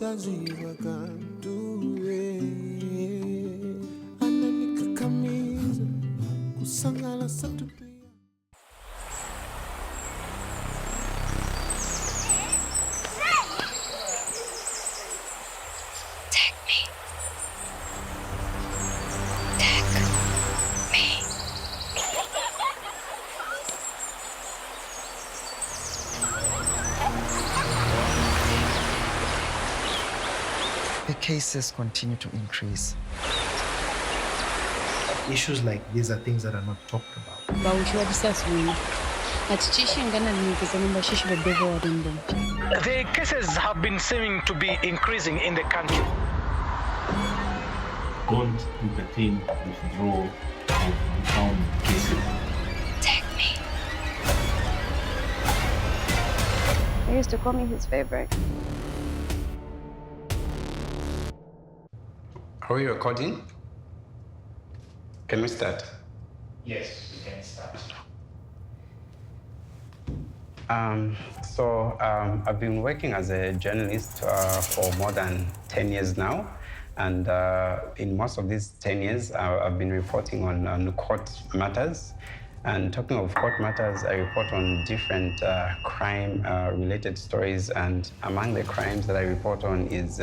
saziva kanduwe ananikakamiza kusangala satupi. The cases continue to increase. Issues like these are things that are not talked about. The cases have been seeming to be increasing in the country. Don't entertain withdrawal of found cases. Take me. He used to call me his favorite. Are we recording? Can we start? Yes, we can start. I've been working as a journalist for more than 10 years now. And in most of these 10 years, I've been reporting on court matters. And talking of court matters, I report on different crime-related stories. And among the crimes that I report on is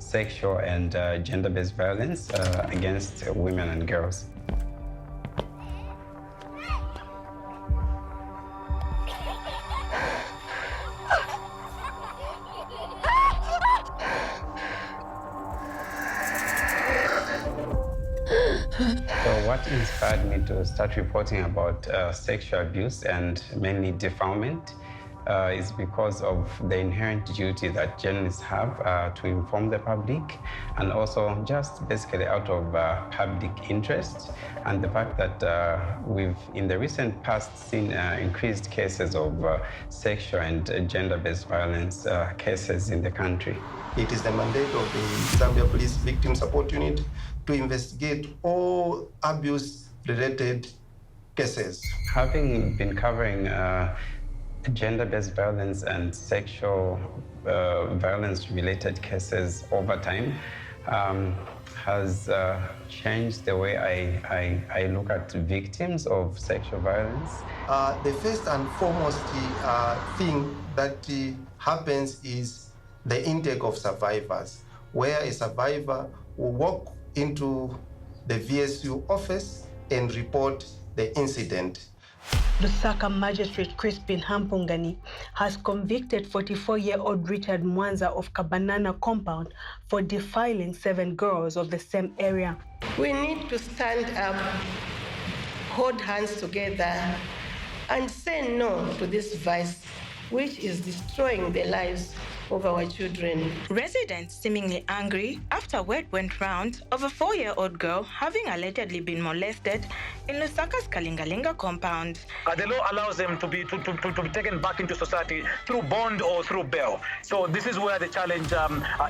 sexual and gender-based violence against women and girls. So what inspired me to start reporting about sexual abuse and mainly defilement is because of the inherent duty that journalists have to inform the public, and also just basically out of public interest, and the fact that we've in the recent past seen increased cases of sexual and gender-based violence cases in the country. It is the mandate of the Zambia Police Victim Support Unit to investigate all abuse-related cases. Having been covering gender-based violence and sexual violence-related cases over time has changed the way I look at victims of sexual violence. The first and foremost thing that happens is the intake of survivors, where a survivor will walk into the VSU office and report the incident. Lusaka Magistrate Crispin Hampungani has convicted 44-year-old Richard Mwanza of Kabanana compound for defiling 7 girls of the same area. We need to stand up, hold hands together, and say no to this vice, which is destroying the lives of our children. Residents seemingly angry after word went round of a 4-year-old girl having allegedly been molested in Lusaka's Kalingalinga compound. The law allows them to be taken back into society through bond or through bail. So this is where the challenge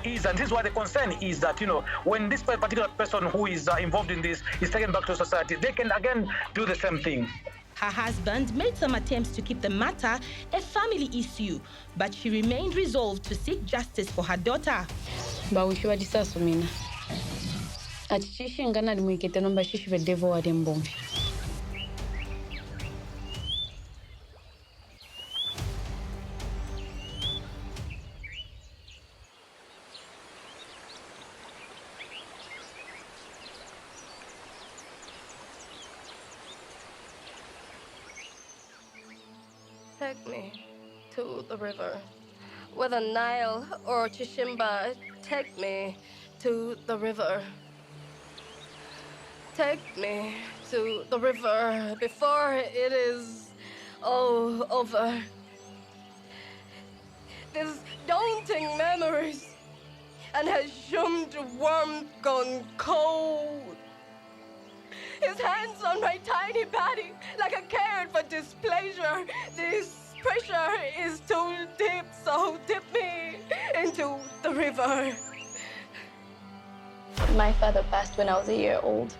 is, and this is why the concern is that, when this particular person who is involved in this is taken back to society, they can again do the same thing. Her husband made some attempts to keep the matter a family issue, but she remained resolved to seek justice for her daughter. Take me to the river. Whether Nile or Chishimba, take me to the river. Take me to the river before it is all over. These daunting memories and her assumed warmth gone cold. His hands on my tiny body like a carrot for displeasure. This pressure is too deep, so dip me into the river. My father passed when I was a year old.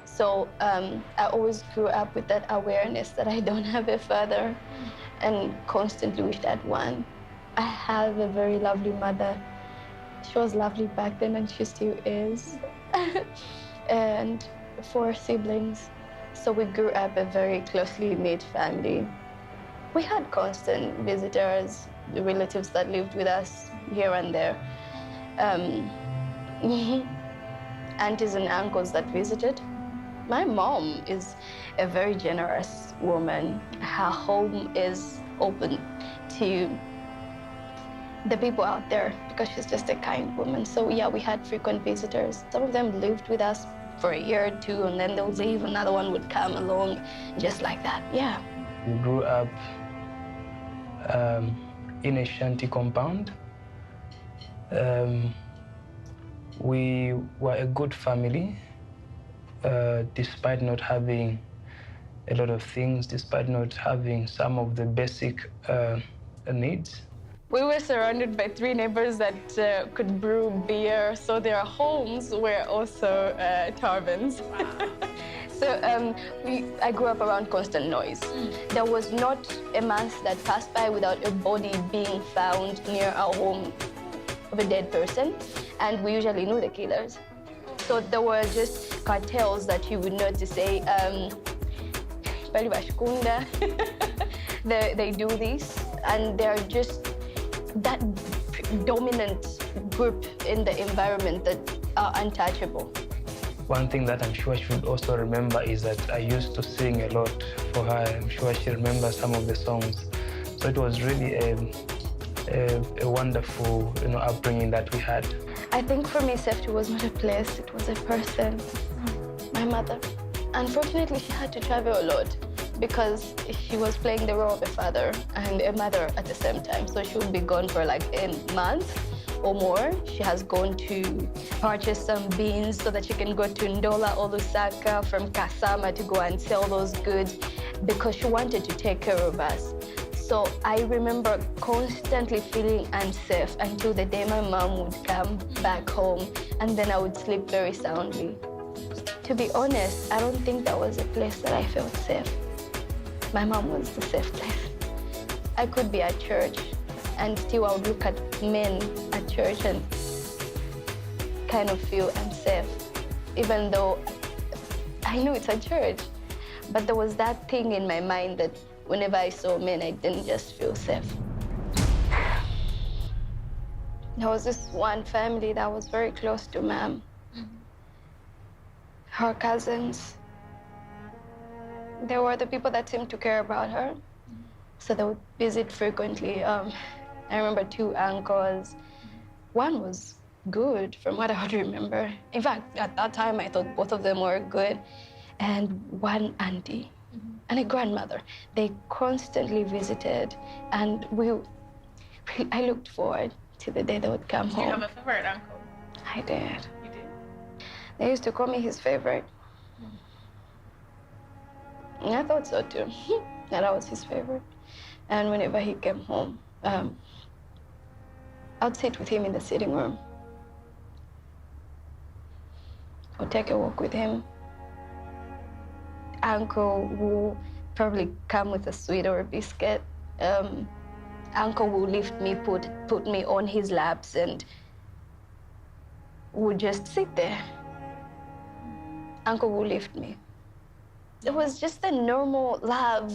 So I always grew up with that awareness that I don't have a father and constantly wished I had one. I have a very lovely mother, She was lovely back then, and she still is. And 4 siblings. So we grew up a very closely knit family. We had constant visitors, the relatives that lived with us here and there. Aunties and uncles that visited. My mom is a very generous woman. Her home is open to the people out there because she's just a kind woman. So yeah, we had frequent visitors. Some of them lived with us for a year or 2, and then they'll leave, another one would come along, just like that, yeah. We grew up in a shanty compound. We were a good family, despite not having a lot of things, despite not having some of the basic needs. We were surrounded by 3 neighbors that could brew beer, so their homes were also taverns. So I grew up around constant noise. There was not a month that passed by without a body being found near our home of a dead person, and we usually knew the killers. So there were just cartels that you would know to say, they do this, and they're just that dominant group in the environment that are untouchable. One thing that I'm sure she would also remember is that I used to sing a lot for her. I'm sure she remembers some of the songs. So it was really a wonderful, upbringing that we had. I think for me, safety was not a place, it was a person, my mother. Unfortunately, she had to travel a lot because she was playing the role of a father and a mother at the same time. So she would be gone for like a month or more. She has gone to purchase some beans so that she can go to Ndola or Lusaka from Kasama to go and sell those goods because she wanted to take care of us. So I remember constantly feeling unsafe until the day my mom would come back home, and then I would sleep very soundly. To be honest, I don't think that was a place that I felt safe. My mom was the safe place. I could be at church and still I would look at men at church and kind of feel unsafe, even though I knew it's a church. But there was that thing in my mind that whenever I saw men, I didn't just feel safe. There was this one family that was very close to Mom. Her cousins, they were the people that seemed to care about her. So they would visit frequently. I remember 2 uncles. One was good, from what I would remember. In fact, at that time, I thought both of them were good. And one auntie and a grandmother. They constantly visited, and I looked forward to the day they would come home. Do you have a favorite uncle? I did. You did? They used to call me his favorite. And I thought so too, that I was his favorite. And whenever he came home, I'd sit with him in the sitting room. Or take a walk with him. Uncle will probably come with a sweet or a biscuit. Uncle will lift me, put me on his laps, and would just sit there. Uncle will lift me. It was just the normal love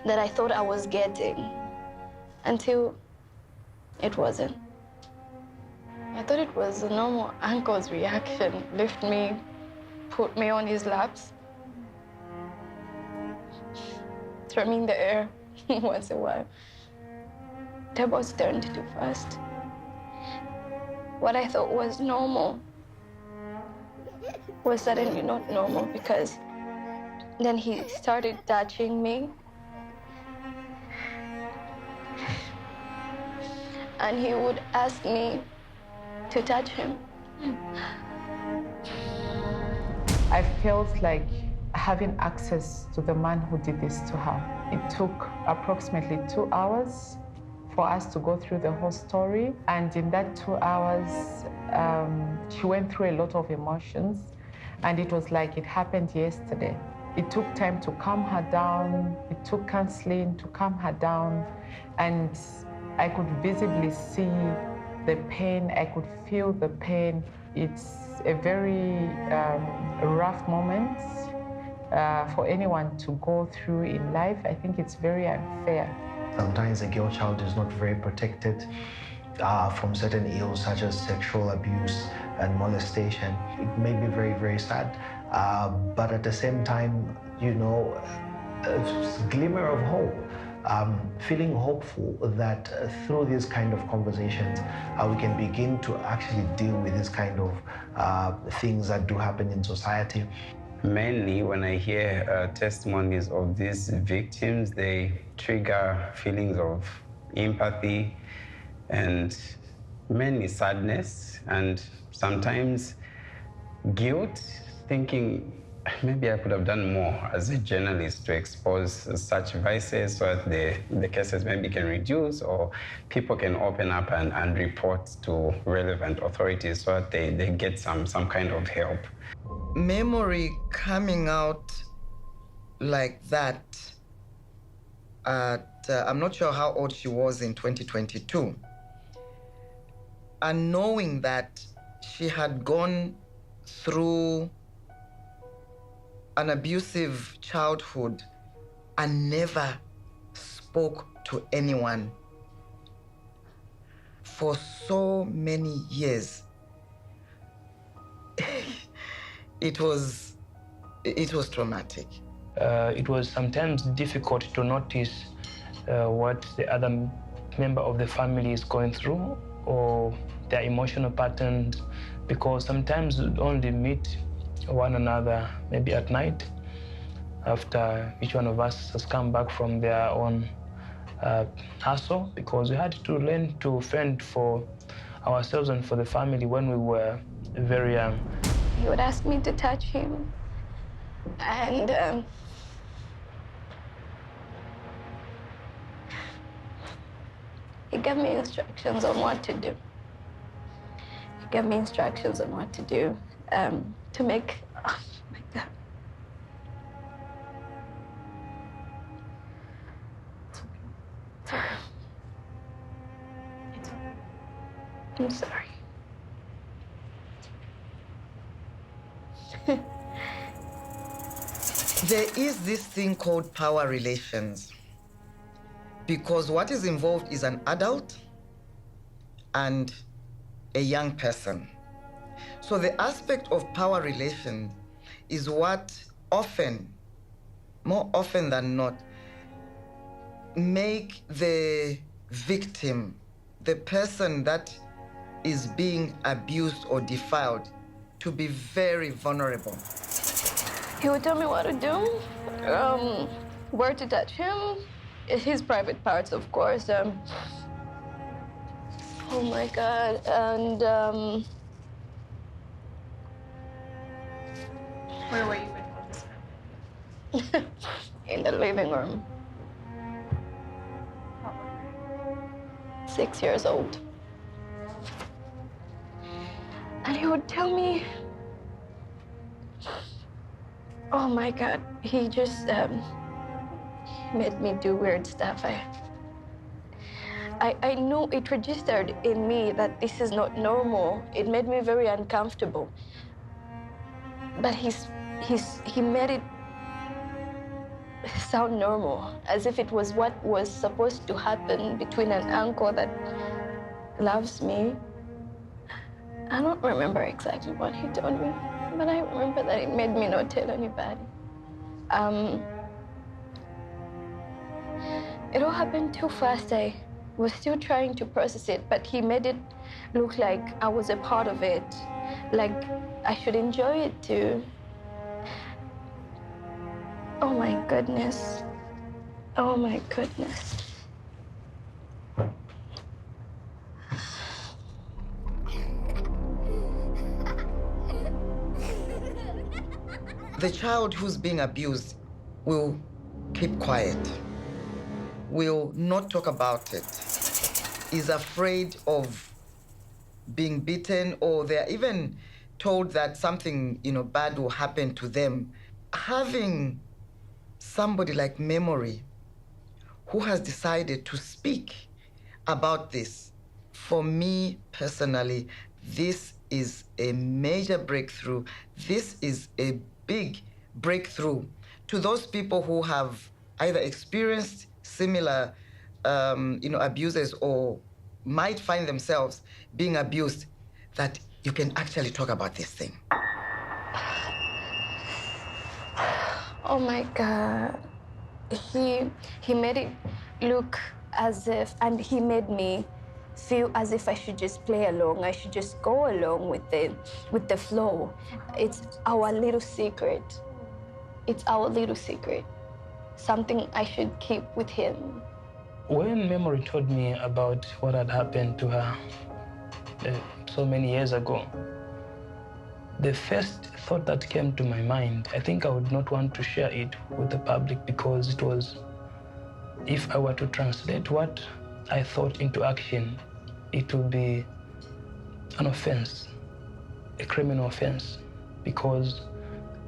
that I thought I was getting, until it wasn't. I thought it was a normal uncle's reaction, lift me, put me on his laps, throw me in the air once in a while. Tables turned too fast. What I thought was normal was suddenly not normal, because then he started touching me. And he would ask me to touch him. I felt like having access to the man who did this to her. It took approximately 2 hours for us to go through the whole story. And in that 2 hours, she went through a lot of emotions. And it was like it happened yesterday. It took time to calm her down. It took counseling to calm her down. And I could visibly see the pain. I could feel the pain. It's a very rough moment for anyone to go through in life. I think it's very unfair. Sometimes a girl child is not very protected from certain ills such as sexual abuse and molestation. It made me very, very sad. But at the same time, you know, a glimmer of hope. Feeling hopeful that through these kind of conversations, we can begin to actually deal with this kind of things that do happen in society. Mainly when I hear testimonies of these victims, they trigger feelings of empathy and mainly sadness and sometimes guilt, thinking maybe I could have done more as a journalist to expose such vices so that the cases maybe can reduce or people can open up and report to relevant authorities so that they get some kind of help. Memory coming out like that at, I'm not sure how old she was in 2022, and knowing that she had gone through an abusive childhood and never spoke to anyone for so many years. It was traumatic. It was sometimes difficult to notice what the other member of the family is going through or their emotional patterns, because sometimes we only meet one another maybe at night after each one of us has come back from their own hustle, because we had to learn to fend for ourselves and for the family when we were very young. He would ask me to touch him, and he gave me instructions on what to do. He gave me instructions on what to do to make, oh my God. It's okay. It's okay. I'm sorry. There is this thing called power relations, because what is involved is an adult and a young person. So the aspect of power relation is what often, more often than not, make the victim, the person that is being abused or defiled, to be very vulnerable. He would tell me what to do, where to touch him, his private parts, of course. Oh my God, and Where were you when all this happened? in the living room. 6 years old. And he would tell me, oh my God, he just made me do weird stuff. I knew it registered in me that this is not normal. It made me very uncomfortable. But he made it sound normal, as if it was what was supposed to happen between an uncle that loves me. I don't remember exactly what he told me, but I remember that it made me not tell anybody. It all happened too fast. I was still trying to process it, but he made it look like I was a part of it, like I should enjoy it too. Oh my goodness. Oh my goodness. The child who's being abused will keep quiet, will not talk about it, is afraid of being beaten, or they're even told that something, bad will happen to them. Having somebody like Memory who has decided to speak about this For me personally, this is a major breakthrough. This is a big breakthrough to those people who have either experienced similar abuses or might find themselves being abused, that you can actually talk about this thing. Oh my God. He made it look as if, and he made me feel as if I should just play along. I should just go along with the flow. It's our little secret. It's our little secret. Something I should keep with him. When Memory told me about what had happened to her so many years ago, the first thought that came to my mind, I think I would not want to share it with the public because it was, if I were to translate what I thought into action, it would be an offense, a criminal offense, because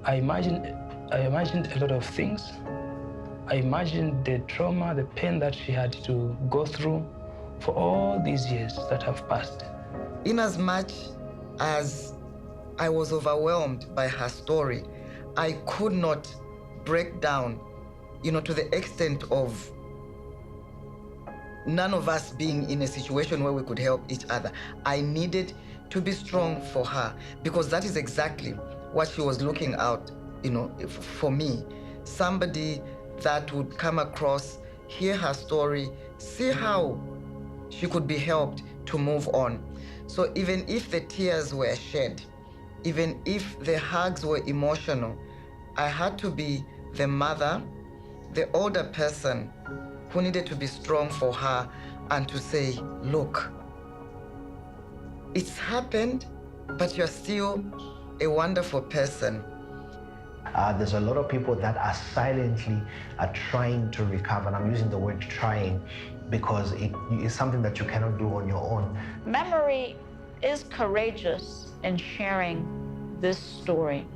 I imagined a lot of things. I imagined the trauma, the pain that she had to go through for all these years that have passed. Inasmuch as I was overwhelmed by her story, I could not break down, to the extent of none of us being in a situation where we could help each other. I needed to be strong for her because that is exactly what she was looking out, for me. Somebody that would come across, hear her story, see how she could be helped to move on. So even if the tears were shed, even if the hugs were emotional, I had to be the mother, the older person who needed to be strong for her and to say, look, it's happened, but you're still a wonderful person. There's a lot of people that are silently trying to recover, and I'm using the word trying because it is something that you cannot do on your own. Memory is courageous in sharing this story.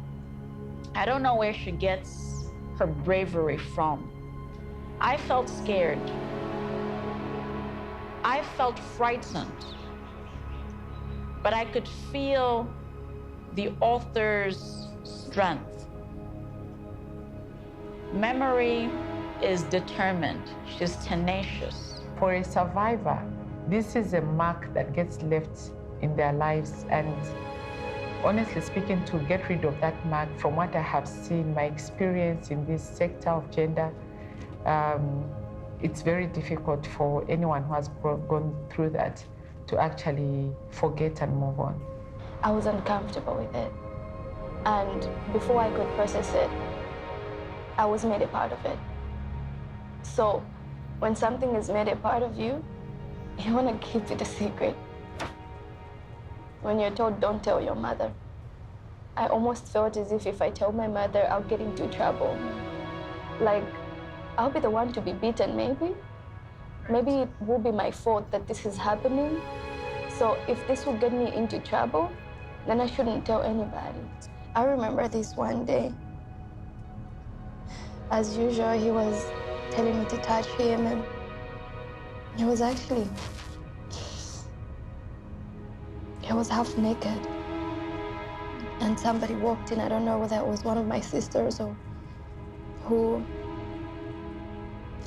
I don't know where she gets her bravery from. I felt scared. I felt frightened. But I could feel the author's strength. Memory is determined. She's tenacious. For a survivor, this is a mark that gets left in their lives. And honestly speaking, to get rid of that mark, from what I have seen, my experience in this sector of gender, it's very difficult for anyone who has gone through that to actually forget and move on. I was uncomfortable with it. And before I could process it, I was made a part of it. So when something is made a part of you, you want to keep it a secret. When you're told, don't tell your mother, I almost felt as if I tell my mother, I'll get into trouble. Like, I'll be the one to be beaten, maybe. Maybe it will be my fault that this is happening. So if this will get me into trouble, then I shouldn't tell anybody. I remember this one day. As usual, he was telling me to touch him, and he was actually, he was half naked. And somebody walked in, I don't know whether it was one of my sisters or who,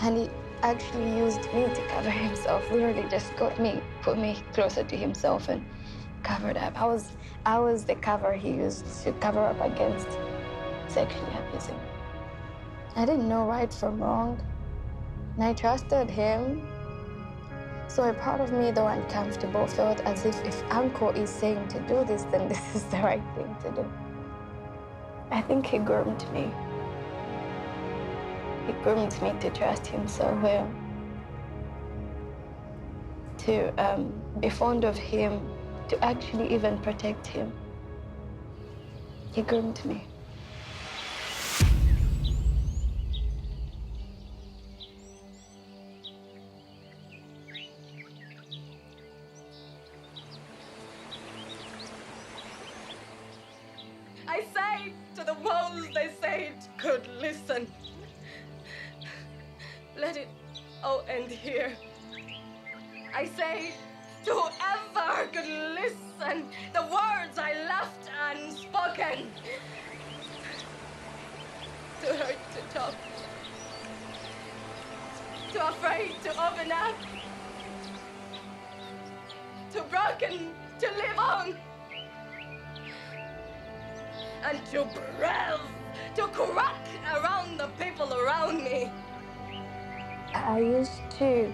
and he actually used me to cover himself, literally just got me, put me closer to himself and covered up. I was the cover he used to cover up against sexually abusing. I didn't know right from wrong, and I trusted him. So a part of me, though uncomfortable, felt as if Uncle is saying to do this, then this is the right thing to do. I think he groomed me. He groomed me to trust him so well, to be fond of him, to actually even protect him. He groomed me. I say to the walls, they say it could listen. Let it all end here. I say whoever could listen, the words I left unspoken. Too hurt to talk. Too afraid to open up. Too broken to live on. And too brave to crack around the people around me. I used to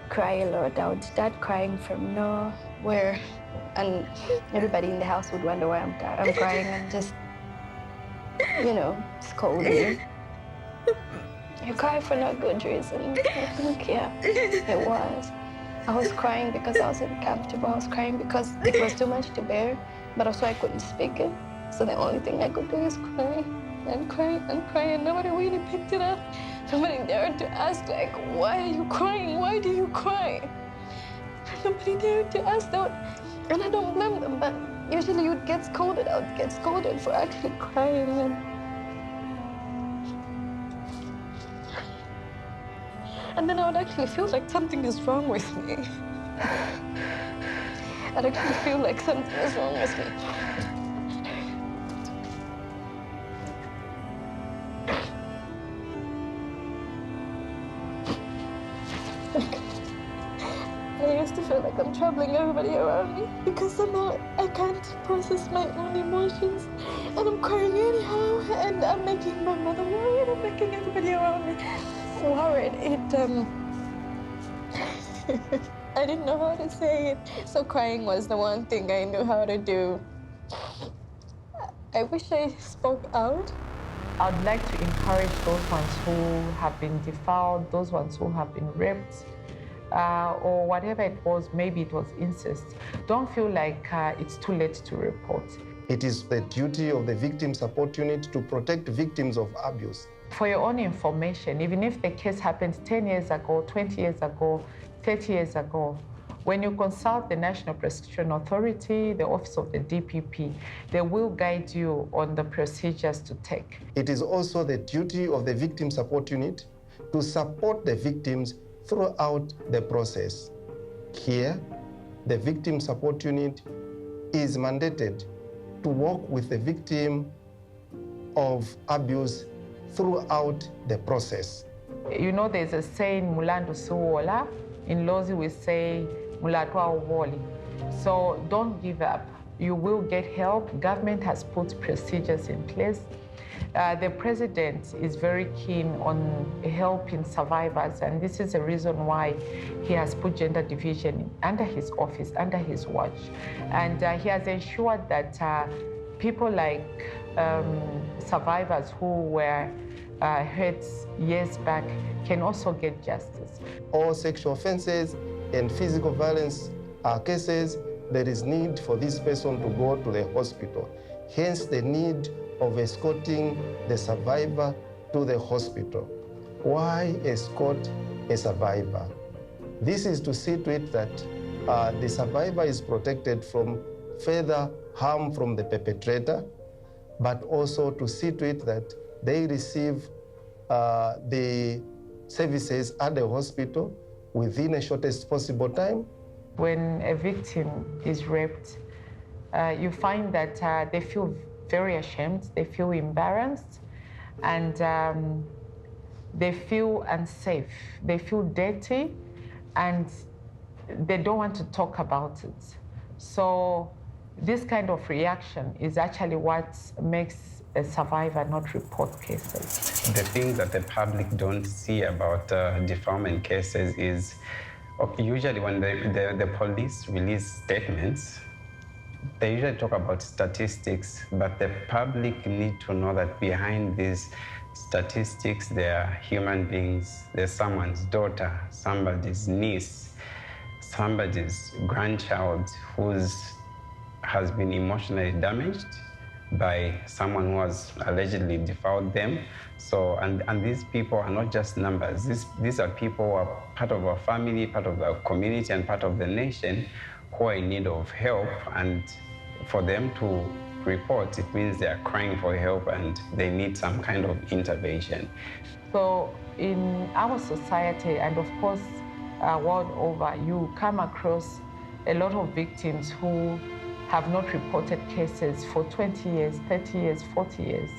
cry a lot. I would start crying from nowhere, and everybody in the house would wonder why I'm crying and just, scold me. You cry for no good reason. I think, yeah, it was. I was crying because I was uncomfortable. I was crying because it was too much to bear, but also I couldn't speak it. So the only thing I could do is cry and cry and cry, and nobody really picked it up. Nobody dared to ask, like, why are you crying? Why do you cry? Nobody dared to ask that. And I don't blame them, but usually you'd get scolded. I would get scolded for actually crying. And then I would actually feel like something is wrong with me. I'd actually feel like something is wrong with me. I used to feel like I'm troubling everybody around me because somehow I can't process my own emotions. And I'm crying anyhow, and I'm making my mother worried, I'm making everybody around me worried. I didn't know how to say it, so crying was the one thing I knew how to do. I wish I spoke out. I'd like to encourage those ones who have been defiled, those ones who have been raped, or whatever it was, maybe it was incest. Don't feel like it's too late to report. It is the duty of the Victim Support Unit to protect victims of abuse. For your own information, even if the case happened 10 years ago, 20 years ago, 30 years ago, when you consult the National Prosecution Authority, the Office of the DPP, they will guide you on the procedures to take. It is also the duty of the Victim Support Unit to support the victims throughout the process. Here, the Victim Support Unit is mandated to work with the victim of abuse throughout the process. You know, there's a saying, Mulando Suwola. In Lozi, we say, Mulatwa Woli. So don't give up. You will get help. Government has put procedures in place. The president is very keen on helping survivors, and this is the reason why he has put gender division under his office, under his watch. And he has ensured that people like survivors who were hurt years back can also get justice. All sexual offenses and physical violence cases, there is need for this person to go to the hospital. Hence the need of escorting the survivor to the hospital. Why escort a survivor? This is to see to it that the survivor is protected from further harm from the perpetrator, but also to see to it that they receive the services at the hospital within the shortest possible time. When a victim is raped, you find that they feel very ashamed, they feel embarrassed, and they feel unsafe, they feel dirty, and they don't want to talk about it. So this kind of reaction is actually what makes a survivor not report cases. The things that the public don't see about defilement cases is usually when the police release statements, they usually talk about statistics, but the public need to know that behind these statistics, there are human beings. There's someone's daughter, somebody's niece, somebody's grandchild has been emotionally damaged by someone who has allegedly defiled them. So, and these people are not just numbers. These are people who are part of our family, part of our community, and part of the nation who are in need of help. And for them to report, it means they are crying for help and they need some kind of intervention. So in our society, and of course, world over, you come across a lot of victims who have not reported cases for 20 years, 30 years, 40 years.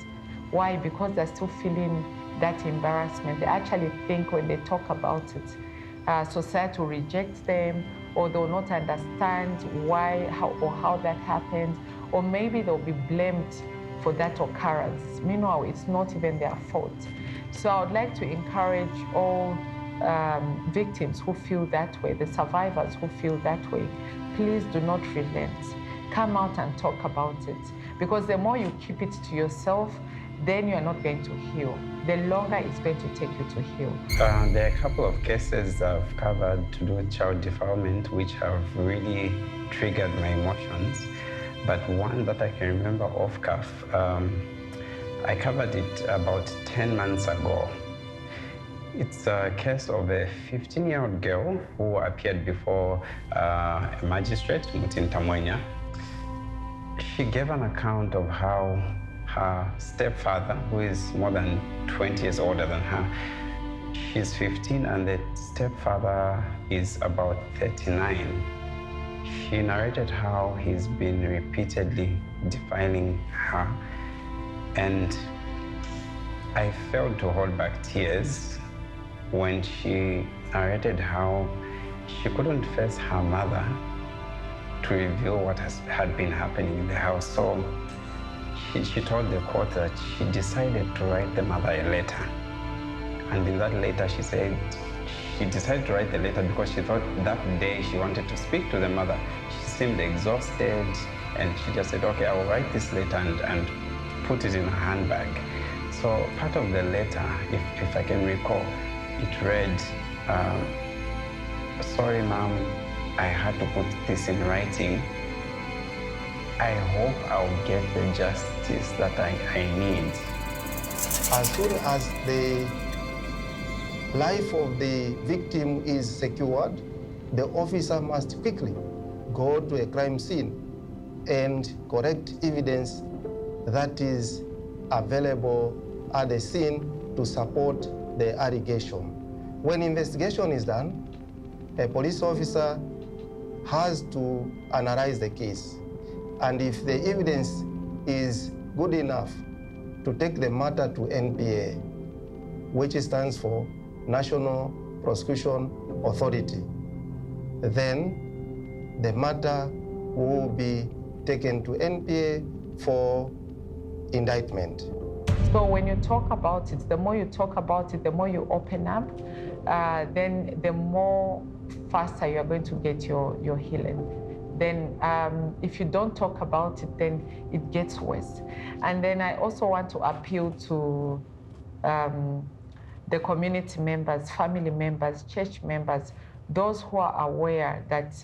Why? Because they're still feeling that embarrassment. They actually think when they talk about it, society will reject them, or they'll not understand why, how that happened, or maybe they'll be blamed for that occurrence. Meanwhile, it's not even their fault. So I would like to encourage all victims who feel that way, the survivors who feel that way, please do not relent. Come out and talk about it. Because the more you keep it to yourself, then you are not going to heal. The longer it's going to take you to heal. There are a couple of cases I've covered to do with child defilement, which have really triggered my emotions. But one that I can remember off cuff, I covered it about 10 months ago. It's a case of a 15-year-old girl who appeared before a magistrate, Mutin Tamwenya. She gave an account of how her stepfather, who is more than 20 years older than her, she's 15 and the stepfather is about 39. She narrated how he's been repeatedly defiling her, and I failed to hold back tears when she narrated how she couldn't face her mother to reveal what had been happening in the house. So she told the court that she decided to write the mother a letter. And in that letter, she said she decided to write the letter because she thought that day she wanted to speak to the mother. She seemed exhausted, and she just said, okay, I will write this letter and put it in her handbag. So part of the letter, if I can recall, it read, sorry, Mom, I had to put this in writing. I hope I'll get the justice that I need. As soon as the life of the victim is secured, the officer must quickly go to a crime scene and correct evidence that is available at the scene to support the allegation. When investigation is done, a police officer has to analyze the case. And if the evidence is good enough to take the matter to NPA, which stands for National Prosecution Authority, then the matter will be taken to NPA for indictment. So when you talk about it, the more you talk about it, the more you open up, then the more faster you're going to get your healing. Then if you don't talk about it, then it gets worse. And then I also want to appeal to the community members, family members, church members, those who are aware that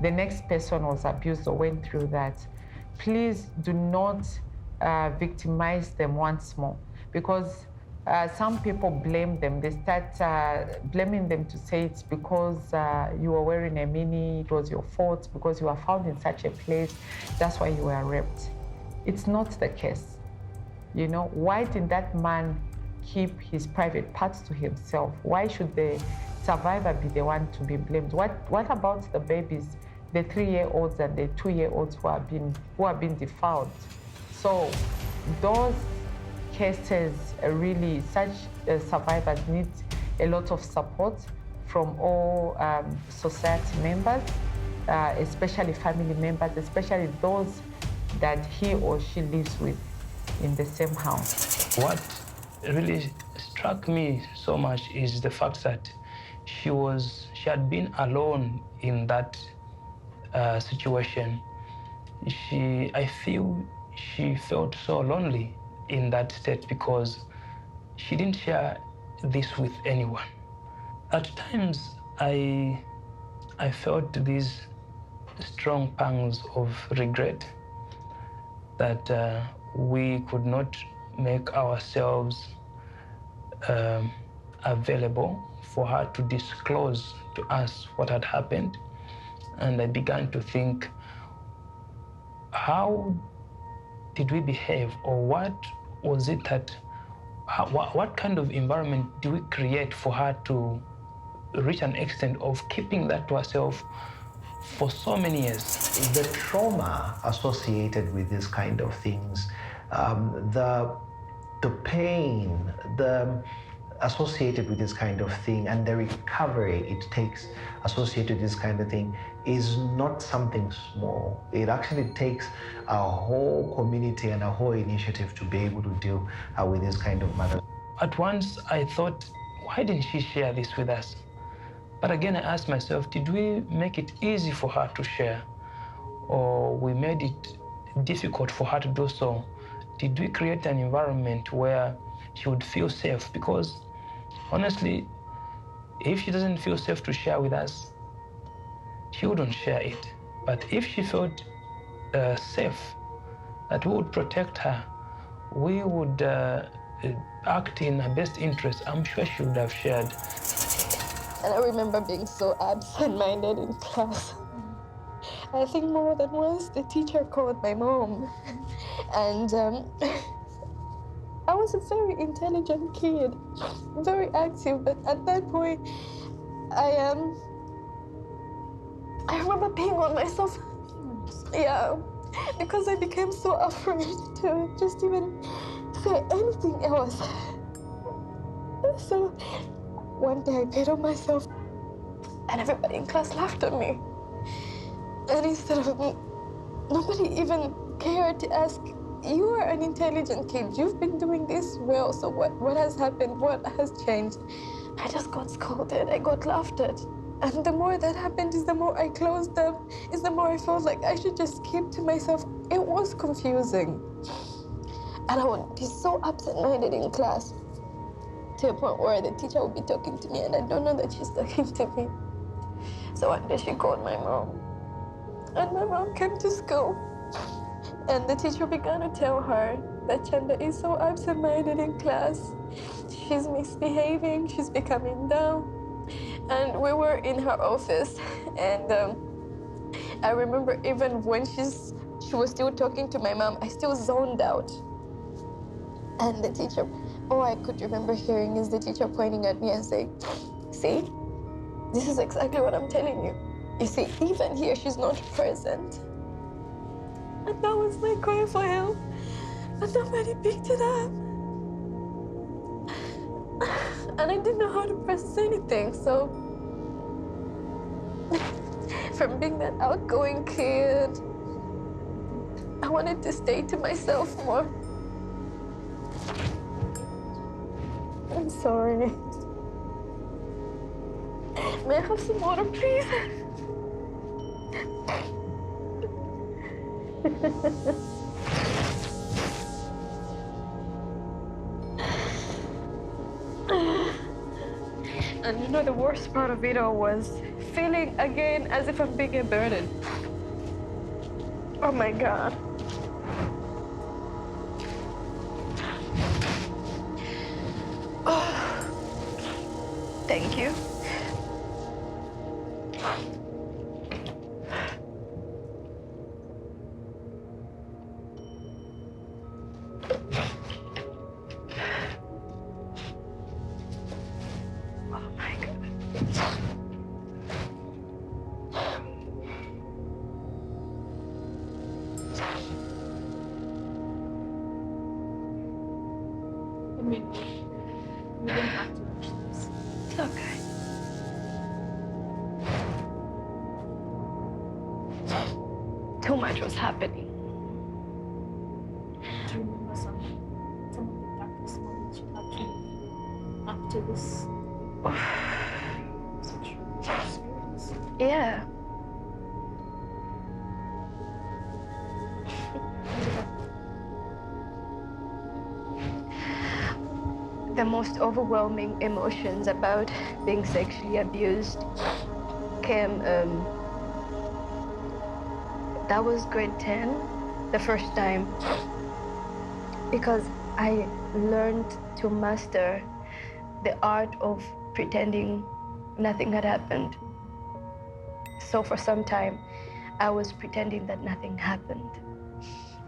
the next person was abused or went through that. Please do not victimize them once more, because some people blame them. They start blaming them to say it's because you were wearing a mini, it was your fault, because you were found in such a place, that's why you were raped. It's not the case. You know, why did that man keep his private parts to himself? Why should the survivor be the one to be blamed? What about the babies, the 3-year-olds and the 2-year-olds who are being defiled? So those cases really, such survivors need a lot of support from all society members, especially family members, especially those that he or she lives with in the same house. What really struck me so much is the fact that she had been alone in that situation. I feel she felt so lonely in that state because she didn't share this with anyone. At times, I felt these strong pangs of regret that we could not make ourselves available for her to disclose to us what had happened. And I began to think, how did we behave, or what was it that, what kind of environment do we create for her to reach an extent of keeping that to herself for so many years. The trauma associated with these kind of things, the pain, the associated with this kind of thing, and the recovery it takes associated with this kind of thing is not something small. It actually takes a whole community and a whole initiative to be able to deal with this kind of matters. At once, I thought, why didn't she share this with us? But again, I asked myself, did we make it easy for her to share? Or we made it difficult for her to do so? Did we create an environment where she would feel safe? Because honestly, if she doesn't feel safe to share with us, she wouldn't share it. But if she felt safe, that we would protect her, we would act in her best interest, I'm sure she would have shared. And I remember being so absent-minded in class. I think more than once the teacher called my mom. And I was a very intelligent kid, very active, but at that point, I remember being on myself. Yeah, because I became so afraid to just even say anything else. So one day I paid on myself, and everybody in class laughed at me. And instead of nobody even cared to ask, you are an intelligent kid, you've been doing this well, so what has happened, what has changed? I just got scolded, I got laughed at. And the more that happened is the more I closed up, is the more I felt like I should just keep to myself. It was confusing. And I would be so absent-minded in class to a point where the teacher would be talking to me and I don't know that she's talking to me. So one day she called my mom. And my mom came to school. And the teacher began to tell her that Chanda is so absent-minded in class. She's misbehaving, she's becoming dumb. And we were in her office, and I remember even when she was still talking to my mom, I still zoned out. And the teacher, all I could remember hearing is the teacher pointing at me and saying, see, this is exactly what I'm telling you. You see, even here, she's not present. And that was my cry for help, but nobody picked it up. And I didn't know how to process anything, so from being that outgoing kid, I wanted to stay to myself more. I'm sorry. May I have some water, please? And you know, the worst part of it all was feeling again as if I'm being a burden. Oh my God. Oh, thank you. We don't have to rush this. It's okay. Too much was happening. Do you remember some of the darkest moments you had to after this experience? Yeah. The most overwhelming emotions about being sexually abused came, that was grade 10, the first time, because I learned to master the art of pretending nothing had happened. So for some time, I was pretending that nothing happened.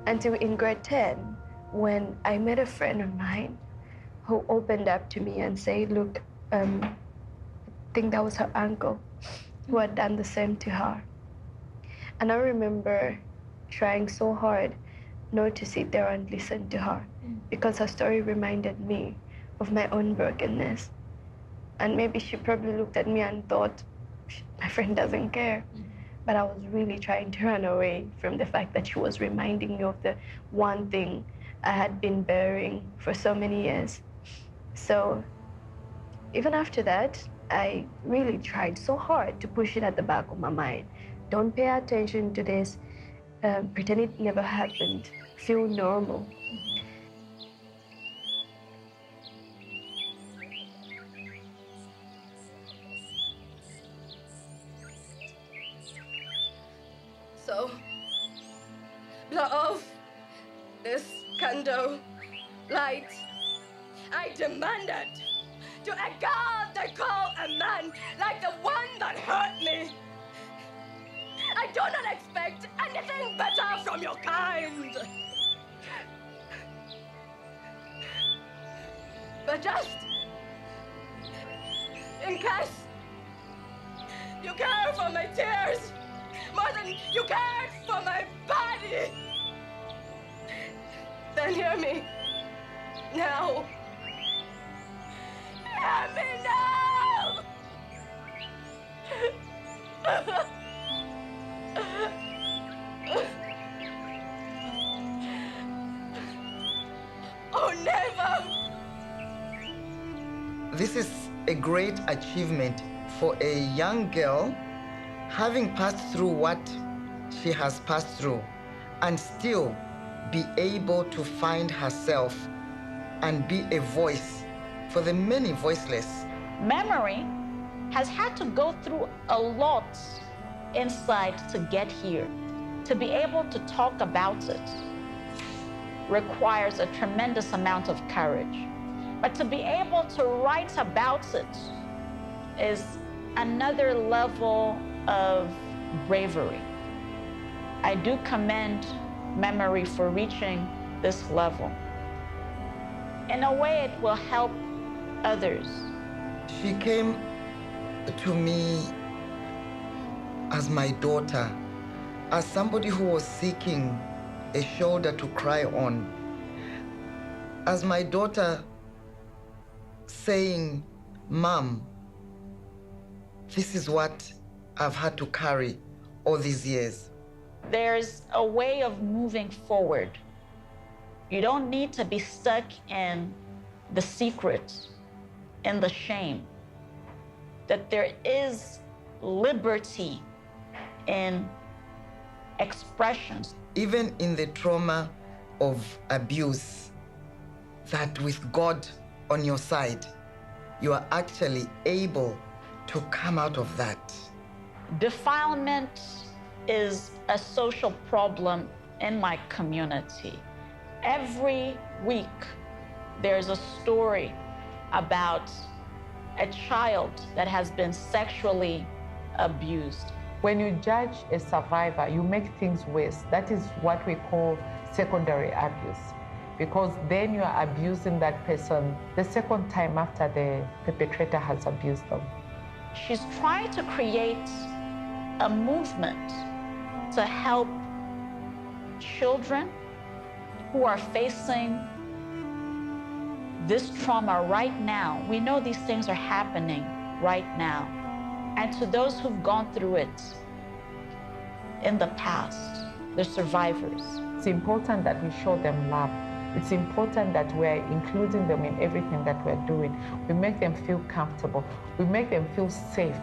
Until in grade 10, when I met a friend of mine who opened up to me and said, look, I think that was her uncle who had done the same to her. And I remember trying so hard not to sit there and listen to her because her story reminded me of my own brokenness. And maybe she probably looked at me and thought, my friend doesn't care. But I was really trying to run away from the fact that she was reminding me of the one thing I had been bearing for so many years. So even after that, I really tried so hard to push it at the back of my mind. Don't pay attention to this. Pretend it never happened. Feel normal. So, blow off this candle light. I demanded to a God that call a man like the one that hurt me. I do not expect anything better from your kind. But just in case you care for my tears more than you care for my body, then hear me now. Hear me now! Oh, never! This is a great achievement for a young girl having passed through what she has passed through and still be able to find herself and be a voice for the many voiceless. Memory has had to go through a lot inside to get here. To be able to talk about it requires a tremendous amount of courage. But to be able to write about it is another level of bravery. I do commend Memory for reaching this level. In a way, it will help others. She came to me as my daughter, as somebody who was seeking a shoulder to cry on, as my daughter saying, Mom, this is what I've had to carry all these years. There's a way of moving forward. You don't need to be stuck in the secret, in the shame. That there is liberty in expressions. Even in the trauma of abuse, that with God on your side, you are actually able to come out of that. Defilement is a social problem in my community. Every week, there's a story about a child that has been sexually abused. When you judge a survivor, you make things worse. That is what we call secondary abuse, because then you are abusing that person the second time after the perpetrator has abused them. She's trying to create a movement to help children who are facing this trauma right now. We know these things are happening right now. And to those who've gone through it in the past, the survivors. It's important that we show them love. It's important that we're including them in everything that we're doing. We make them feel comfortable. We make them feel safe.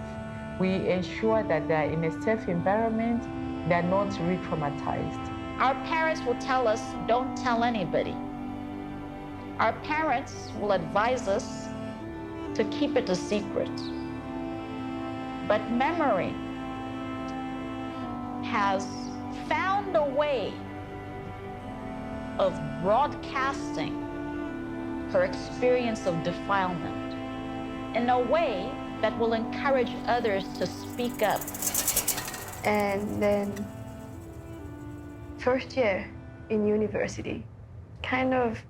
We ensure that they're in a safe environment. They're not re-traumatized. Our parents will tell us, don't tell anybody. Our parents will advise us to keep it a secret. But Memory has found a way of broadcasting her experience of defilement in a way that will encourage others to speak up. And then first year in university kind of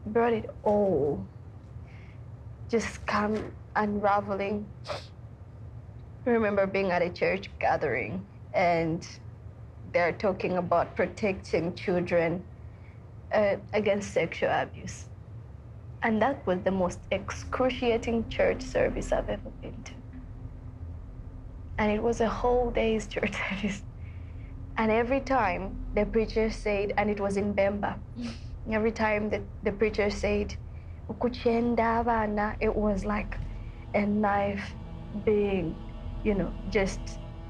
brought it all, just come unraveling. I remember being at a church gathering and they're talking about protecting children against sexual abuse. And that was the most excruciating church service I've ever been to. And it was a whole day's church service. And every time the preacher said, and it was in Bemba, every time the preacher said, "Ukuchenda abana," it was like a knife being, just,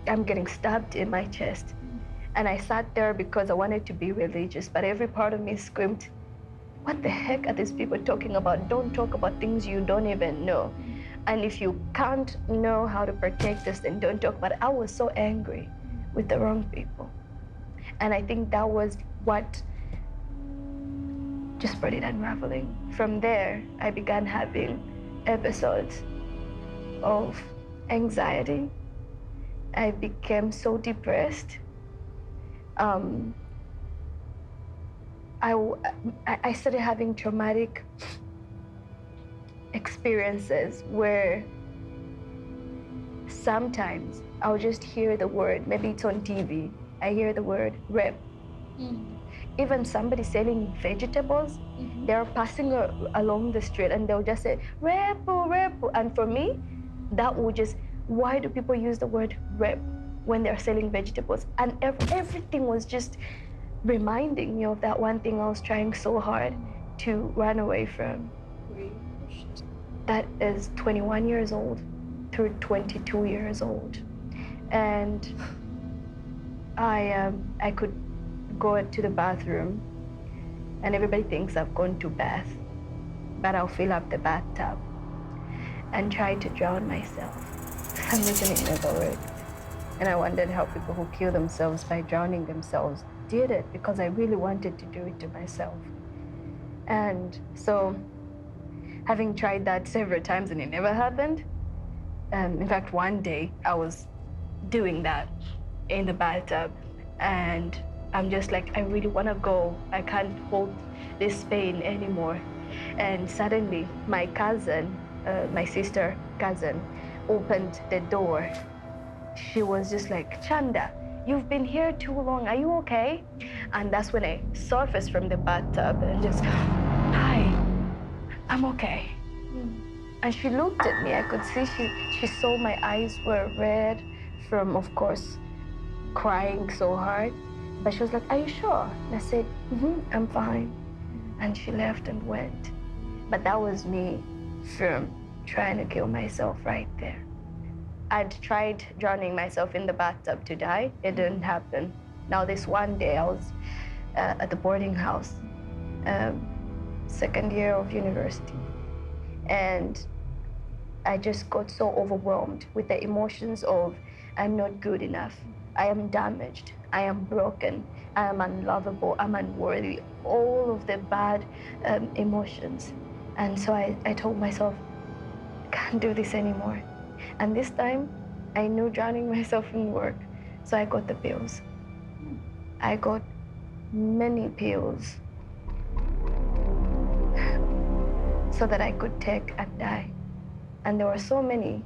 I'm getting stabbed in my chest. And I sat there because I wanted to be religious, but every part of me screamed, what the heck are these people talking about? Don't talk about things you don't even know. And if you can't know how to protect us, then don't talk about it. I was so angry with the wrong people. And I think that was what just started unraveling. From there, I began having episodes of anxiety. I became so depressed. I started having traumatic experiences where sometimes I'll just hear the word, maybe it's on TV, I hear the word rep. Even somebody selling vegetables, they're passing along the street and they'll just say, repu, repu. And for me, that would just, why do people use the word rep when they're selling vegetables? And everything was just reminding me of that one thing I was trying so hard to run away from. That is 21 years old through 22 years old. And I could go to the bathroom and everybody thinks I've gone to bath, but I'll fill up the bathtub and try to drown myself. For some reason it never worked. And I wondered how people who kill themselves by drowning themselves did it, because I really wanted to do it to myself. And so, having tried that several times and it never happened, in fact, one day I was doing that in the bathtub and I'm just like, I really want to go. I can't hold this pain anymore. And suddenly my cousin, my sister cousin, opened the door. She was just like, Chanda, you've been here too long. Are you okay? And that's when I surfaced from the bathtub and just, hi, I'm okay. And she looked at me. I could see she saw my eyes were red from, of course, crying so hard. But she was like, are you sure? And I said, I'm fine. And she left and went. But that was me from trying to kill myself right there. I'd tried drowning myself in the bathtub to die. It didn't happen. Now this one day I was at the boarding house, second year of university. And I just got so overwhelmed with the emotions of, I'm not good enough. I am damaged. I am broken. I am unlovable. I'm unworthy. All of the bad emotions. And so I told myself, I can't do this anymore. And this time, I knew drowning myself wouldn't work. So I got the pills. I got many pills so that I could take and die. And there were so many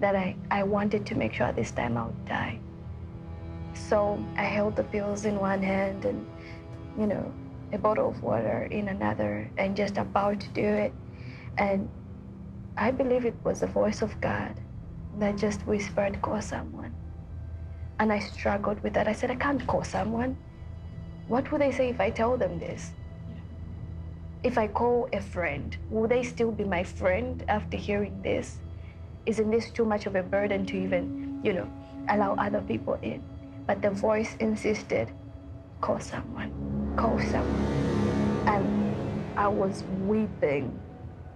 that I wanted to make sure this time I would die. So I held the pills in one hand and, a bottle of water in another and just about to do it. And I believe it was the voice of God that just whispered, call someone. And I struggled with that. I said, I can't call someone. What would they say if I tell them this? If I call a friend, will they still be my friend after hearing this? Isn't this too much of a burden to even, allow other people in? But the voice insisted, call someone, call someone. And I was weeping.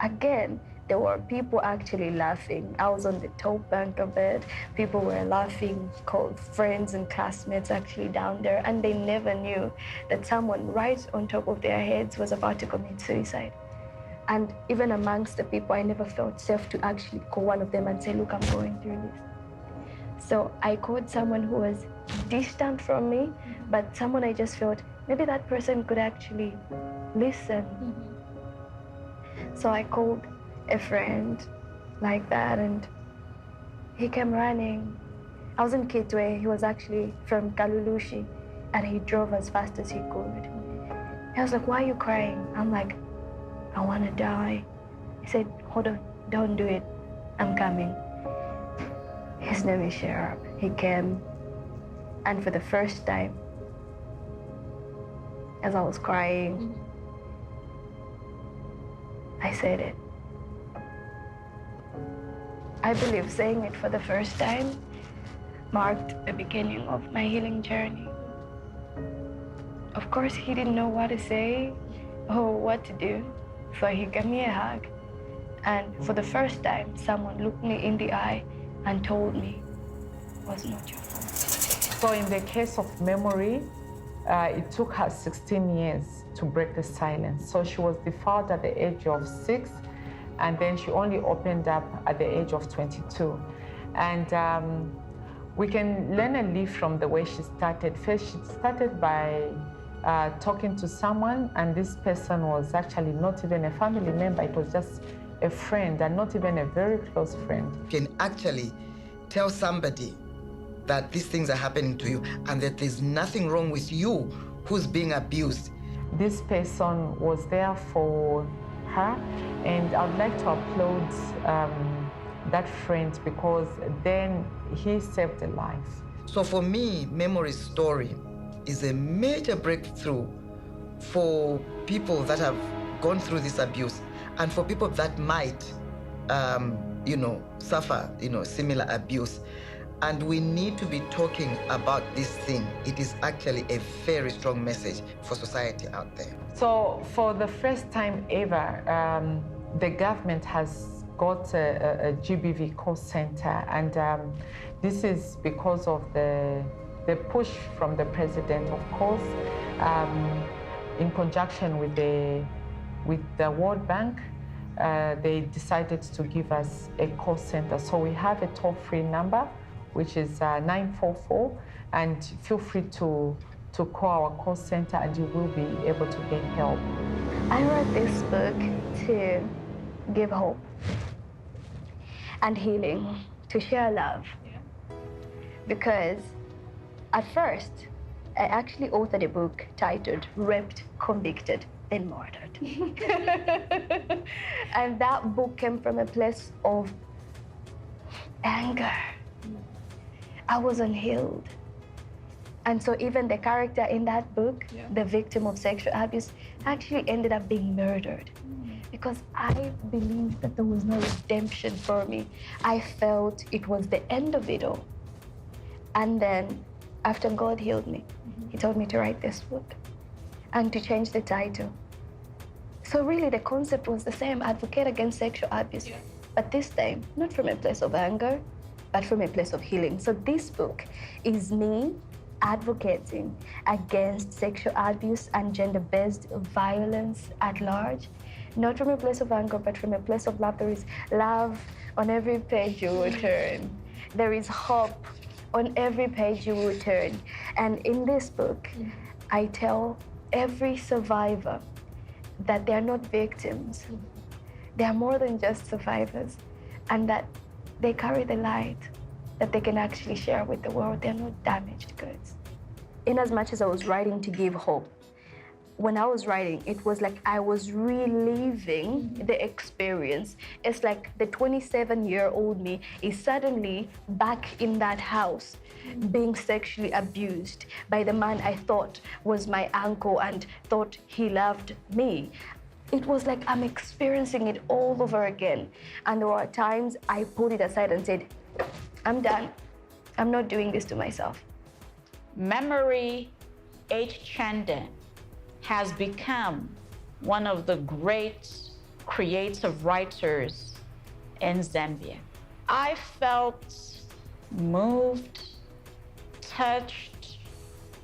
Again, there were people actually laughing. I was on the top bank of it. People were laughing, called friends and classmates actually down there, and they never knew that someone right on top of their heads was about to commit suicide. And even amongst the people, I never felt safe to actually call one of them and say, look, I'm going through this. So I called someone who was distant from me, but someone I just felt, maybe that person could actually listen. So I called a friend like that, and He came running. I was in Kitwe. He was actually from Kalulushi, and he drove as fast as he could. He was like, "Why are you crying?" I'm like, "I want to die." He said, "Hold on, don't do it. I'm coming." His name is Sherab. He came, and for the first time, as I was crying, I said it. I believe saying it for the first time marked the beginning of my healing journey. Of course, he didn't know what to say or what to do, so he gave me a hug. And for the first time, someone looked me in the eye and told me it was not your fault. So in the case of Memory, it took her 16 years to break the silence. So she was defiled at the age of 6, and then she only opened up at the age of 22. And we can learn a leaf from the way she started. First, she started by talking to someone, and this person was actually not even a family member. It was just a friend, and not even a very close friend. You can actually tell somebody that these things are happening to you and that there's nothing wrong with you who's being abused. This person was there for her, and I would like to applaud that friend, because then he saved a life. So for me, Memory's story is a major breakthrough for people that have gone through this abuse and for people that might, suffer, similar abuse. And we need to be talking about this thing. It is actually a very strong message for society out there. So for the first time ever, the government has got a GBV call center, and this is because of the push from the president, of course, in conjunction with the World Bank. They decided to give us a call center. So we have a toll-free number, which is 944, and feel free to call our call center and you will be able to get help. I wrote this book to give hope and healing, to share love. Because at first, I actually authored a book titled Raped, Convicted, and Murdered. And that book came from a place of anger. I was unhealed. And so even the character in that book, the victim of sexual abuse, actually ended up being murdered. Because I believed that there was no redemption for me. I felt it was the end of it all. And then, after God healed me, He told me to write this book and to change the title. So really the concept was the same, advocate against sexual abuse. But this time, not from a place of anger, but from a place of healing. So this book is me advocating against sexual abuse and gender-based violence at large, not from a place of anger, but from a place of love. There is love on every page you will turn. There is hope on every page you will turn. And in this book, I tell every survivor that they are not victims. They are more than just survivors, and that they carry the light that they can actually share with the world. They're not damaged goods. In as much as I was writing to give hope, when I was writing, it was like I was reliving the experience. It's like the 27-year-old me is suddenly back in that house, being sexually abused by the man I thought was my uncle and thought he loved me. It was like I'm experiencing it all over again. And there were times I put it aside and said, I'm done. I'm not doing this to myself. Memory H. Chanda has become one of the great creative writers in Zambia. I felt moved, touched,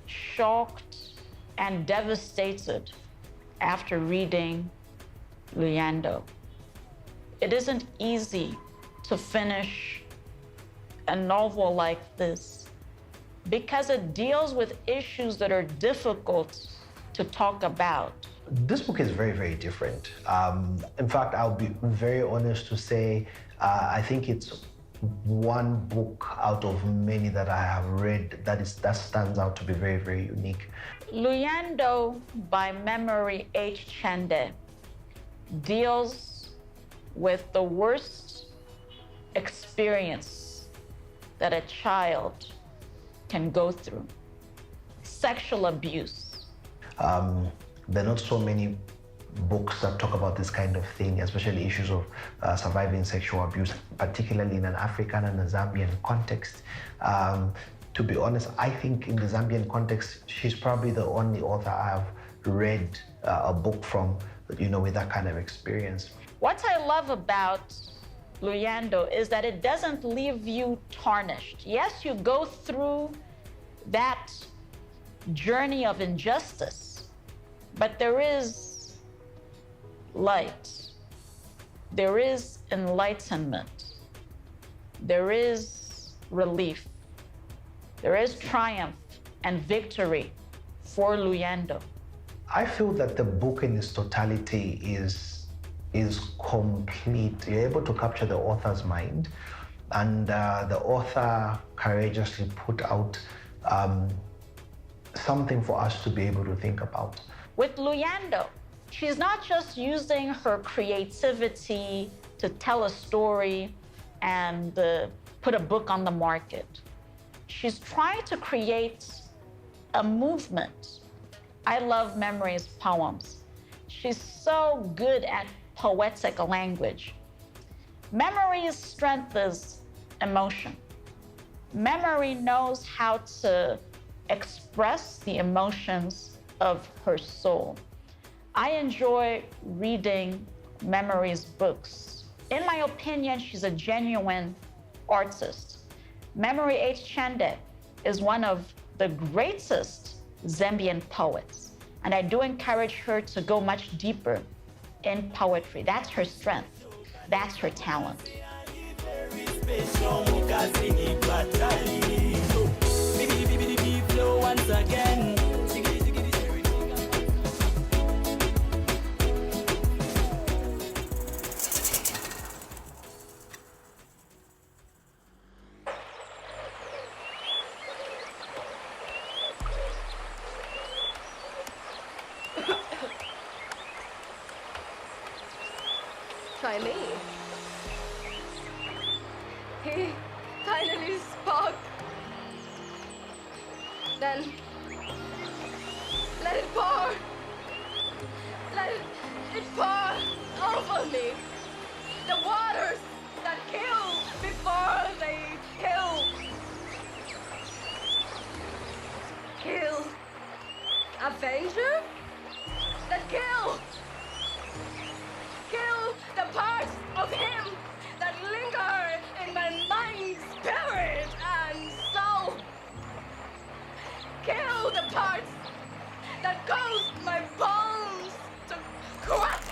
shocked, and devastated after reading Luyando. It isn't easy to finish a novel like this because it deals with issues that are difficult to talk about. This book is very, very different. In fact, I'll be very honest to say, I think it's one book out of many that I have read that stands out to be very, very unique. Luyando by Memory H. Chanda deals with the worst experience that a child can go through: sexual abuse. There are not so many books that talk about this kind of thing, especially issues of surviving sexual abuse, particularly in an African and a Zambian context. To be honest, I think in the Zambian context, she's probably the only author I've read a book from, with that kind of experience. What I love about Luyando is that it doesn't leave you tarnished. Yes, you go through that journey of injustice, but there is light. There is enlightenment. There is relief. There is triumph and victory for Luyando. I feel that the book in its totality is complete. You're able to capture the author's mind, and the author courageously put out something for us to be able to think about. With Luyando, she's not just using her creativity to tell a story and put a book on the market. She's trying to create a movement. I love Memory's poems. She's so good at poetic language. Memory's strength is emotion. Memory knows how to express the emotions of her soul. I enjoy reading Memory's books. In my opinion, she's a genuine artist. Memory H. Chanda is one of the greatest Zambian poets, and I do encourage her to go much deeper in poetry. That's her strength. That's her talent. Once again. Try me. He finally spoke. Then let it pour. Let it pour over me. The waters that kill before they kill. Kill. Avenger? That kill. Kill the parts of him that linger in my mind, spirit, and soul. Kill the parts that cause my bones to crack,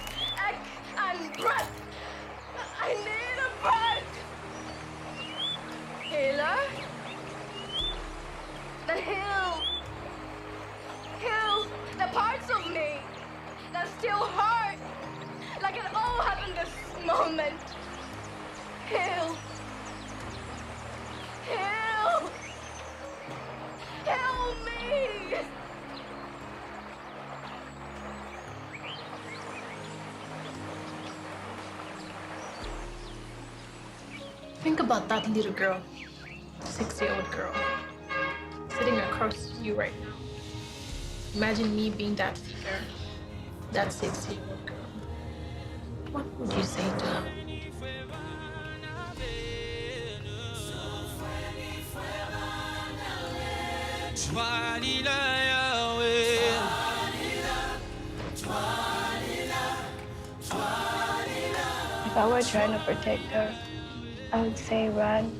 ache, and breath. I need a breath. Healer? Then heal. Heal the parts of me that still hurt, like it all happened this moment. Heal. Heal. Heal me. Think about that little girl, 6-year-old girl, sitting across you right now. Imagine me being that figure, that 6-year-old girl. What would you say to her? If I were trying to protect her, I would say run.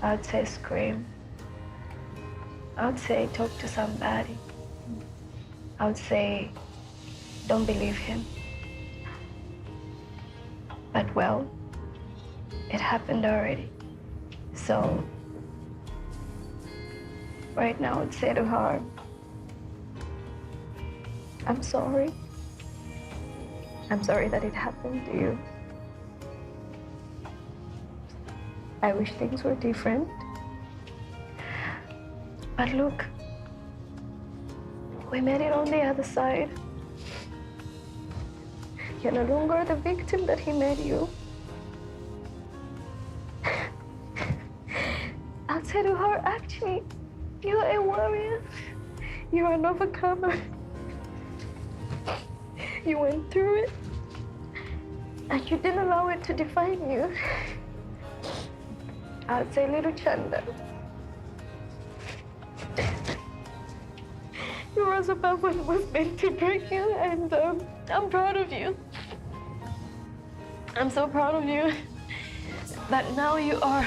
I would say scream. I would say talk to somebody. I would say don't believe him. But well, it happened already. So right now I would say to her, I'm sorry. I'm sorry that it happened to you. I wish things were different. But look, we made it on the other side. You're no longer the victim that he made you. I'll say to her, actually, you're a warrior. You're an overcomer. You went through it, and you didn't allow it to define you. I'll say, little Chanda, you rose above what was meant to break you, and I'm proud of you. I'm so proud of you that now you are.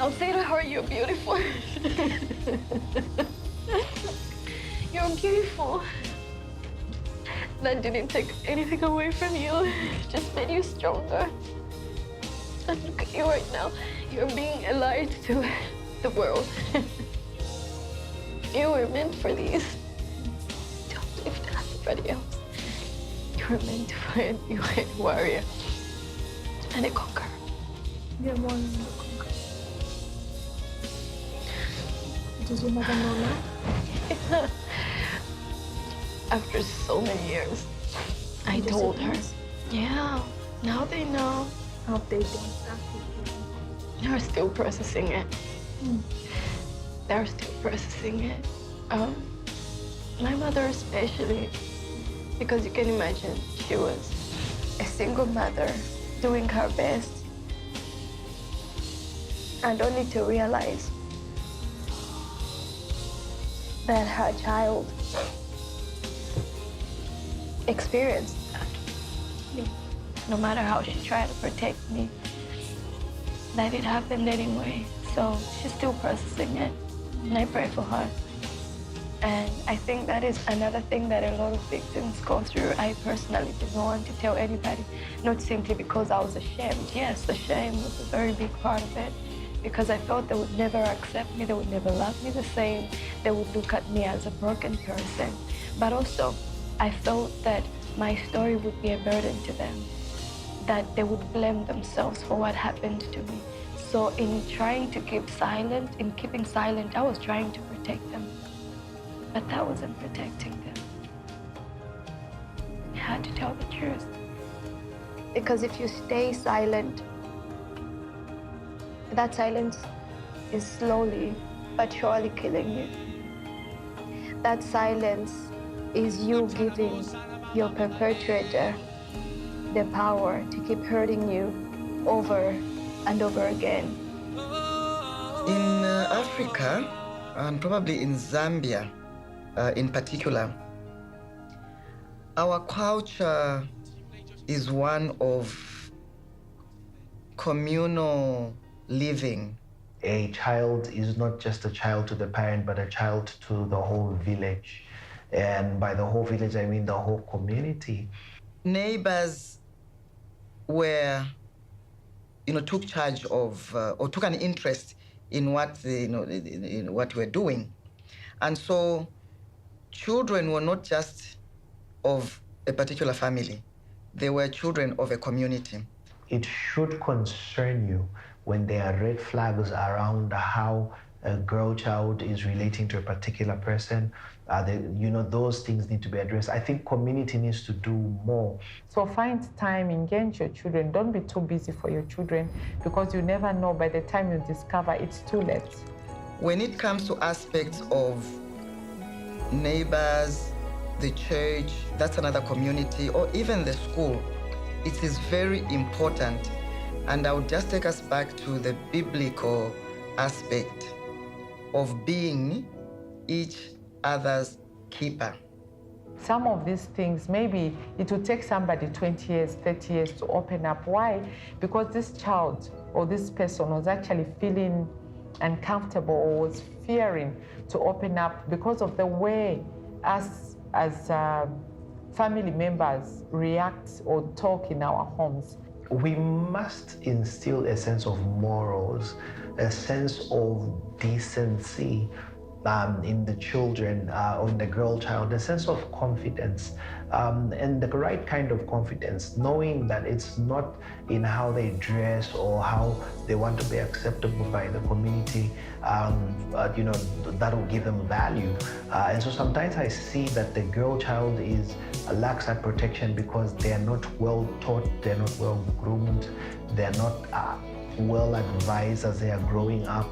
I'll say to her, you're beautiful. You're beautiful. That didn't take anything away from you, just made you stronger. And look at you right now. You're being a light to the world. You were meant for these. Don't live to everybody else. You were meant to find you a warrior and a conqueror. You're more than a conqueror. Does your mother know now? After so many years, I told her. Yeah, now they know. How they did. They're still processing it. They're still processing it. My mother especially, because you can imagine, she was a single mother doing her best, and only to realize that her child experienced that. No matter how she tried to protect me, that it happened anyway. So she's still processing it, and I pray for her. And I think that is another thing that a lot of victims go through. I personally didn't want to tell anybody, not simply because I was ashamed. Yes, the shame was a very big part of it, because I felt they would never accept me, they would never love me the same, they would look at me as a broken person. But also, I felt that my story would be a burden to them, that they would blame themselves for what happened to me. So in trying to keep silent, in keeping silent, I was trying to protect them. But that wasn't protecting them. I had to tell the truth. Because if you stay silent, that silence is slowly but surely killing you. That silence is you giving your perpetrator the power to keep hurting you over and over again. In Africa, and probably in Zambia in particular, our culture is one of communal living. A child is not just a child to the parent, but a child to the whole village. And by the whole village, I mean the whole community. Neighbors were, took charge of, or took an interest in what, in what we're doing. And so children were not just of a particular family. They were children of a community. It should concern you when there are red flags around how a girl child is relating to a particular person. Those things need to be addressed. I think community needs to do more. So find time, engage your children. Don't be too busy for your children, because you never know, by the time you discover, it's too late. When it comes to aspects of neighbors, the church, that's another community, or even the school, it is very important. And I would just take us back to the biblical aspect of being each other's keeper. Some of these things, maybe it will take somebody 20 years, 30 years to open up. Why? Because this child or this person was actually feeling uncomfortable or was fearing to open up because of the way us as family members react or talk in our homes. We must instill a sense of morals, a sense of decency in the children or in the girl child, a sense of confidence, and the right kind of confidence, knowing that it's not in how they dress or how they want to be acceptable by the community, that will give them value. And so sometimes I see that the girl child lacks that protection because they are not well taught, they're not well groomed, they're not well advised as they are growing up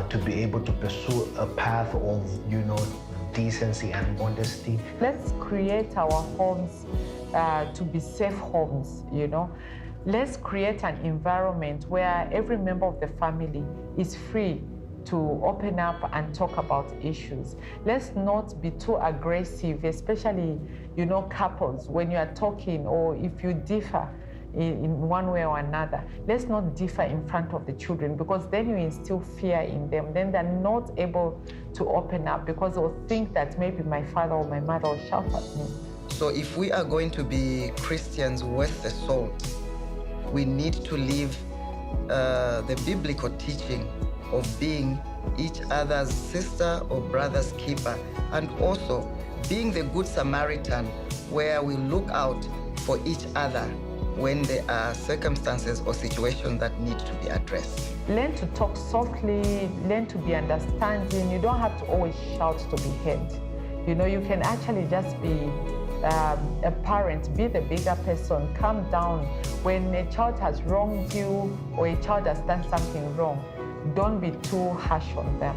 to be able to pursue a path of, decency and modesty. Let's create our homes to be safe homes, Let's create an environment where every member of the family is free to open up and talk about issues. Let's not be too aggressive, especially, couples, when you are talking or if you differ in one way or another. Let's not differ in front of the children because then you instill fear in them. Then they're not able to open up because they'll think that maybe my father or my mother will shout at me. So if we are going to be Christians worth the salt, we need to live the biblical teaching of being each other's sister or brother's keeper, and also being the good Samaritan where we look out for each other when there are circumstances or situations that need to be addressed. Learn to talk softly, learn to be understanding. You don't have to always shout to be heard. You can actually just be a parent, be the bigger person, calm down. When a child has wronged you or a child has done something wrong, don't be too harsh on them.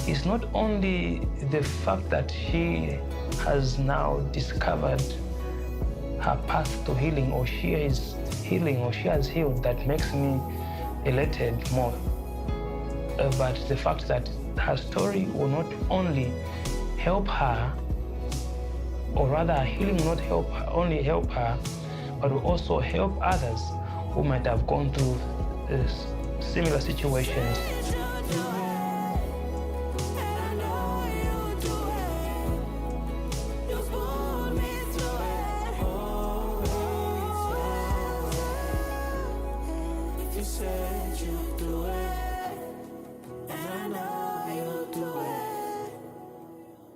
It's not only the fact that she has now discovered her path to healing, or she is healing, or she has healed, that makes me elated more. But the fact that her story will not only help her, or rather her healing will not only help her, but will also help others who might have gone through similar situations.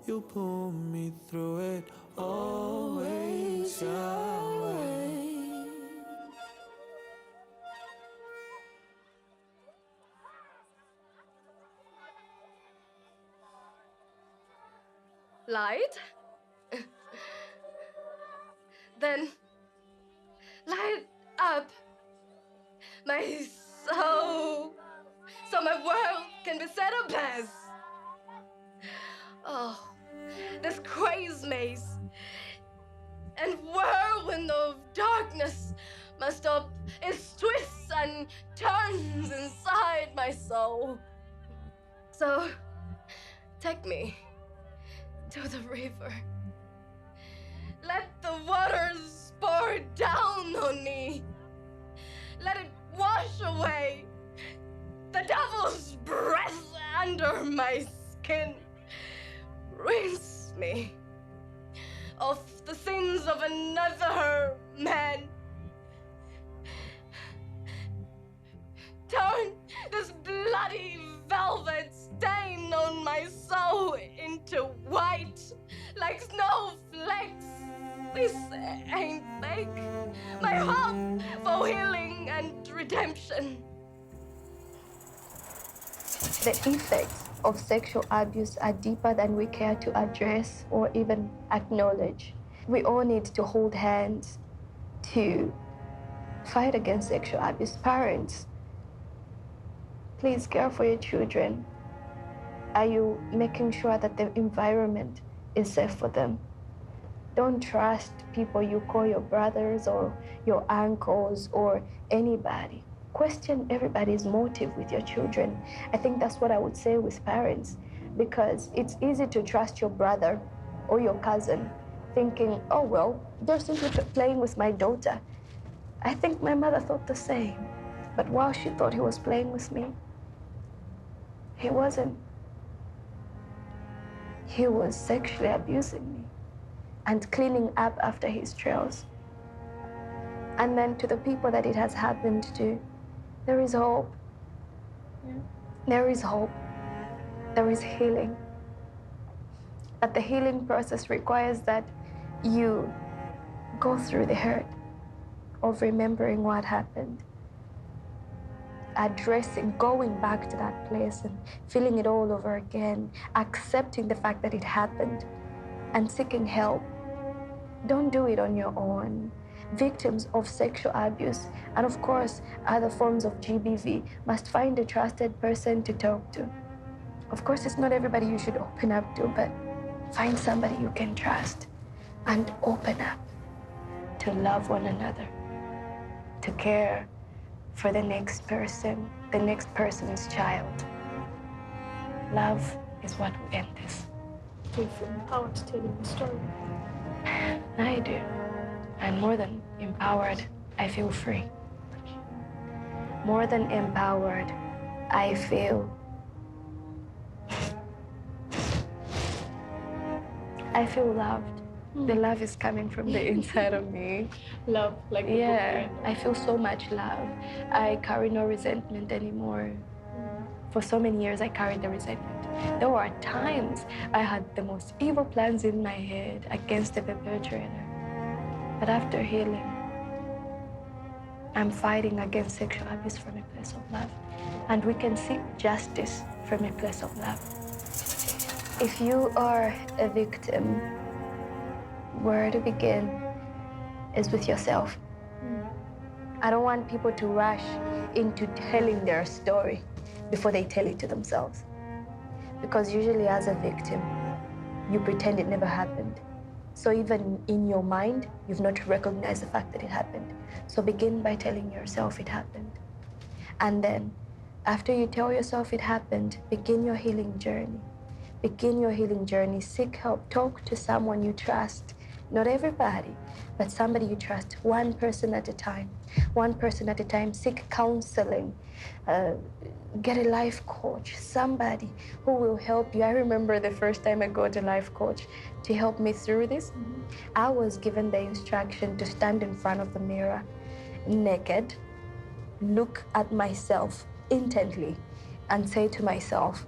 You pull me through it, always your way. Light? Then light up my soul so my world can be set ablaze. Oh, this crazy maze and whirlwind of darkness must stop its twists and turns inside my soul. So, take me to the river. Let the waters pour down on me. Let it wash away the devil's breath under my skin. Rinse me of the sins of another man. Turn this bloody velvet stain on my soul into white like snowflakes. This ain't fake. My hope for healing and redemption. The effects of sexual abuse are deeper than we care to address or even acknowledge. We all need to hold hands to fight against sexual abuse. Parents, please care for your children. Are you making sure that the environment is safe for them? Don't trust people you call your brothers or your uncles or anybody. Question everybody's motive with your children. I think that's what I would say with parents, because it's easy to trust your brother or your cousin thinking, oh, well, they're simply playing with my daughter. I think my mother thought the same, but while she thought he was playing with me, He wasn't. He was sexually abusing me and cleaning up after his trails. And then to the people that it has happened to, there is hope. There is hope. There is healing. But the healing process requires that you go through the hurt of remembering what happened, addressing, going back to that place and feeling it all over again, accepting the fact that it happened and seeking help. Don't do it on your own. Victims of sexual abuse and, of course, other forms of GBV must find a trusted person to talk to. Of course, it's not everybody you should open up to, but find somebody you can trust and open up to love one another, to care for the next person's child. Love is what will end this. Do you feel empowered to tell the story? I do. I'm more than empowered. I feel free. More than empowered, I feel loved. The love is coming from the inside of me. Love, like the yeah, book. I feel so much love. I carry no resentment anymore. For so many years, I carried the resentment. There were times I had the most evil plans in my head against the perpetrator. But after healing, I'm fighting against sexual abuse from a place of love. And we can seek justice from a place of love. If you are a victim, where to begin is with yourself. I don't want people to rush into telling their story before they tell it to themselves. Because usually as a victim, you pretend it never happened. So even in your mind, you've not recognized the fact that it happened. So begin by telling yourself it happened. And then, after you tell yourself it happened, begin your healing journey. Begin your healing journey, seek help, talk to someone you trust. Not everybody, but somebody you trust, one person at a time. One person at a time, seek counseling. Get a life coach, somebody who will help you. I remember the first time I got a life coach to help me through this. I was given the instruction to stand in front of the mirror, naked, look at myself intently, and say to myself,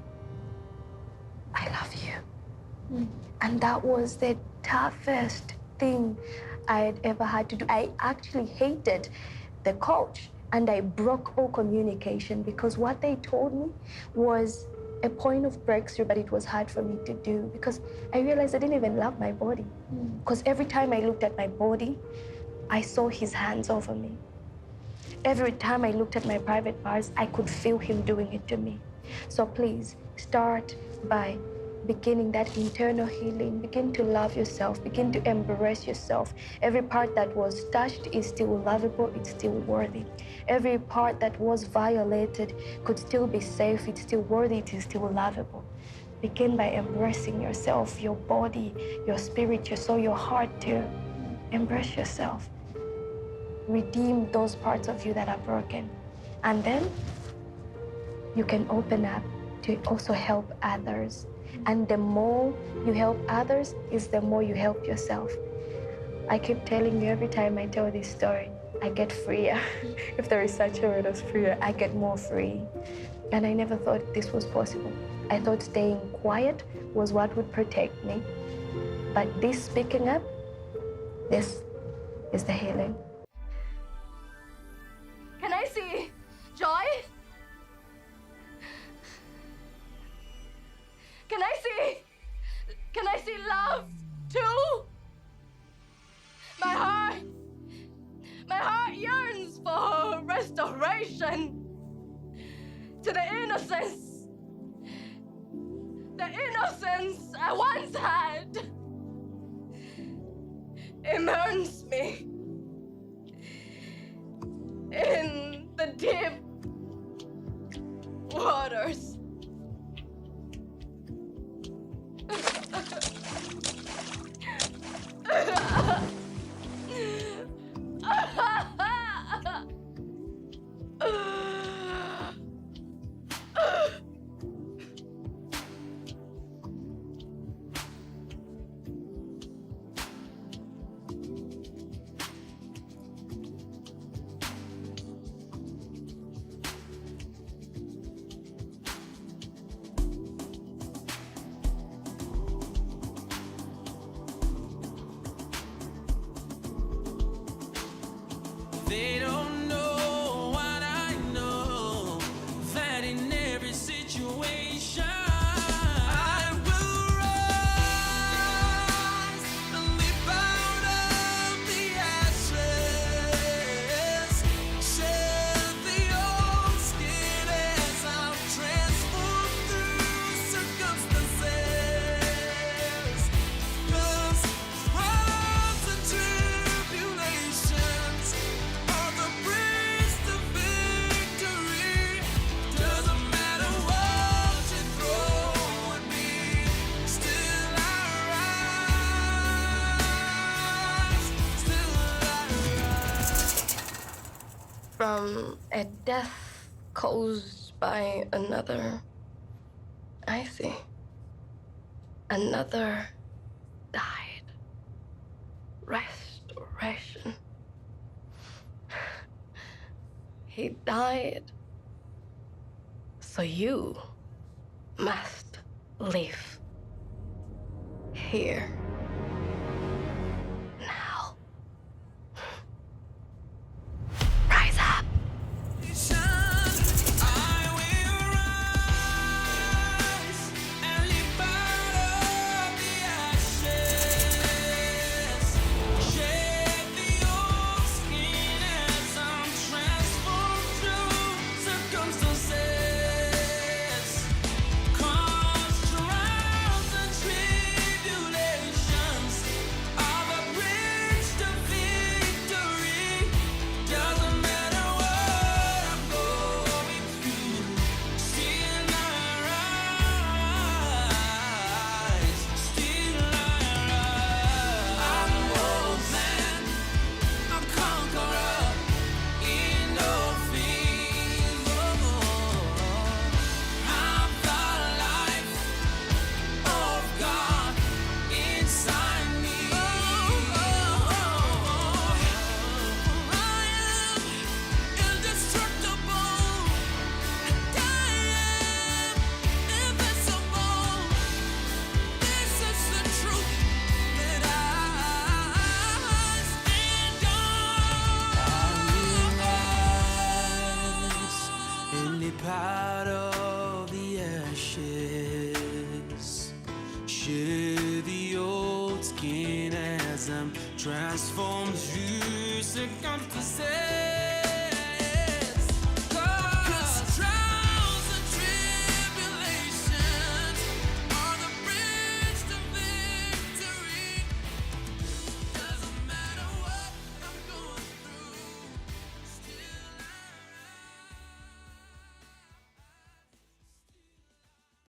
I love you. And that was the toughest thing I had ever had to do. I actually hated the coach. And I broke all communication because what they told me was a point of breakthrough, but it was hard for me to do because I realized I didn't even love my body. Because every time I looked at my body, I saw his hands over me. Every time I looked at my private parts, I could feel him doing it to me. So please start by beginning that internal healing. Begin to love yourself. Begin to embrace yourself. Every part that was touched is still lovable. It's still worthy. Every part that was violated could still be safe. It's still worthy. It is still lovable. Begin by embracing yourself, your body, your spirit, your soul, your heart too. Embrace yourself. Redeem those parts of you that are broken. And then you can open up to also help others. And the more you help others is the more you help yourself. I keep telling you every time I tell this story, I get freer. If there is such a word as freer, I get more free. And I never thought this was possible. I thought staying quiet was what would protect me. But this speaking up, this is the healing. Can I see joy? Can I see love too? My heart yearns for restoration to the innocence I once had. Immerse me in the deep waters. from a death caused by another. I see. Another died. Restoration. He died. So you must live here. Now. Rise up. Out of the ashes, shed the old skin as I'm transformed through circumstances.